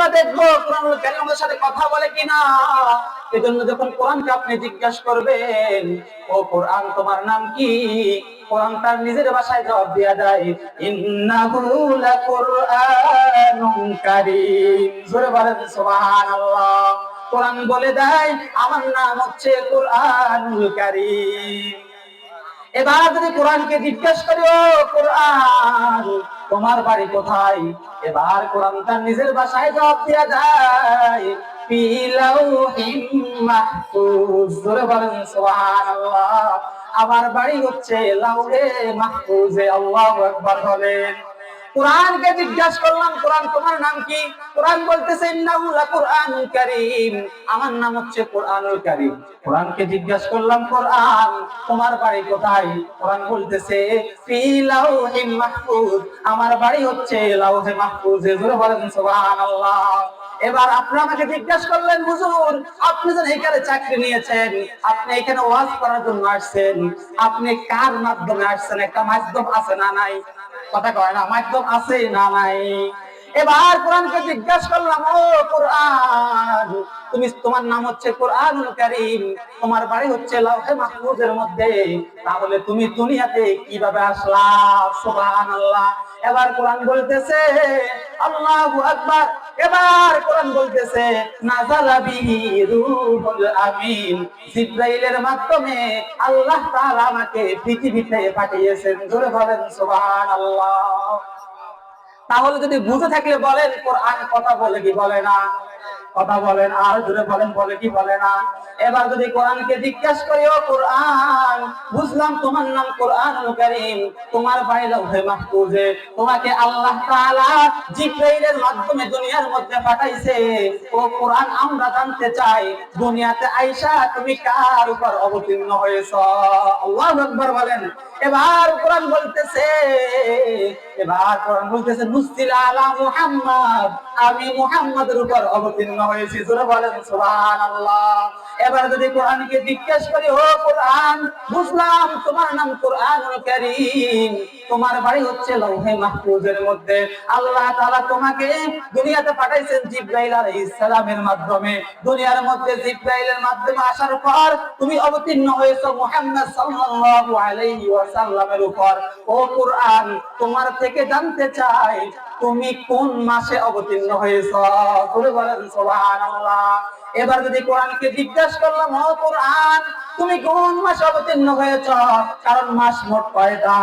আমরা দেখবো কোরআনুল কারীম আমাদের সাথে কথা বলে কিনা। এজন্য যখন কোরআনকে আপনি জিজ্ঞাসা করবেন, ও কোরআন তোমার নাম কি, কোরআন তার নিজের ভাষায় জবাব দেয়া যায়, ইন্নাহু লাকুরআনুন কারীম। জোরে বলেন সুবহানাল্লাহ। কোরআন বলে দেয় আমার নাম হচ্ছে কোরআনুল কারীম। এবার যদি কোরআনকে জিজ্ঞাসা করি, ও কোরআন তোমার বাড়ি কোথায়, এবার কোরআন তার নিজের ভাষায় জবাব দেয়া যায়, ফি লাউহিম মাহফুজ। জোরে বলেন সুবহানাল্লাহ। আমার বাড়ি হচ্ছে লাউহে মাহফুজে। আল্লাহু আকবার বলেন। কোরআনকে জিজ্ঞাসা করলাম, কোরআন তোমার নাম কি, কোরআন বলতেছে ইন্নাহু লাকুরআনুল কারীম, আমার নাম হচ্ছে কোরআনুল কারীম। কোরআনকে জিজ্ঞাসা করলাম, কোরআন তোমার বাড়ি কোথায়, কোরআন বলতেছে ফি লাউহিম মাহফুজ, আমার বাড়ি হচ্ছে লাউহে মাহফুজে। জোরে বলেন সুবহানাল্লাহ। এবার আপনি আমাকে জিজ্ঞাসা করলেন, হুজুর আপনি যখন এখানে চাকরি নিয়েছেন, আপনি এখানে ওয়াজ করার জন্য আসছেন, আপনি কার মাধ্যমে আসছেন? একটা মাধ্যম আছে না নাই? কথা কয় না, মাধ্যম আছে না নাই? এবার কোরআনকে জিজ্ঞাসা করলাম, ও কোরআন তুমি, তোমার নাম হচ্ছে কোরআনুল কারীম, তোমার বাড়ি হচ্ছে লাউহে মাহফুজের মধ্যে, তাহলে তুমি দুনিয়াতে কিভাবে আসলা? সুবহানাল্লাহ। এবার কোরআন বলতেছে, আল্লাহু আকবার। এবার কোরআন বলতেছে নাযালা বিহি রূহুল আমিন, জিবরাইলের মাধ্যমে আল্লাহ তাআলা আমাকে পৃথিবীতে পাঠিয়েছেন। জোরে বলেন সুবহানাল্লাহ। তাহলে যদি বুঝে থাকলে বলেন কোরআন কথা বলে কি বলে না? কথা বলেন, আর জোরে বলেন বলে কি বলে না? এবার যদি কোরআনকে জিজ্ঞাসা করি, ও কোরআন বুঝলাম তোমার নাম কোরআনুল কারীম, তোমার বাড়ি লাউহে মাহফুজে, তোমাকে আল্লাহ তাআলা জিবরাইলের মাধ্যমে দুনিয়ার মধ্যে পাঠাইছে, ও কোরআন আমরা জানতে চাই দুনিয়াতে আইসা তুমি কার উপর অবতীর্ণ হয়েছো? আল্লাহু আকবার বলেন। এবার কোরআন বলতেছে, নুসিলা আলা মুহাম্মদ, আমি মুহাম্মাদের উপর অবতীর্ণ হয়েছি। জোরে বলেন সুবহানাল্লাহ। এবার যদি কোরআনকে জিজ্ঞাসা করি, ও কোরআন বুঝলাম তোমার নাম কোরআনুল কারীম, তোমার বাড়ি হচ্ছে লাউহে মাহফুজের মধ্যে, আল্লাহ তাআলা তোমাকে দুনিয়াতে পাঠাইছেন জিবরাইল আলাইহিস সালামের মাধ্যমে, দুনিয়ার মধ্যে জিবরাইলের মাধ্যমে আসার পর তুমি অবতীর্ণ হয়েছো মুহাম্মদ সাল্লাল্লাহু আলাইহি ওয়াসাল্লামের উপর। ও কোরআন তোমার থেকে জানতে চাই তুমি কোন মাসে অবতীর্ণ হয়েছো? বলে বলেন সুবহানাল্লাহ। এবার যদি কোরআনকে জিজ্ঞাসা করলাম, ও কোরআন তুমি কোন মাসে অবতীর্ণ হয়েছ, কারণ মাস মোট কয়টা?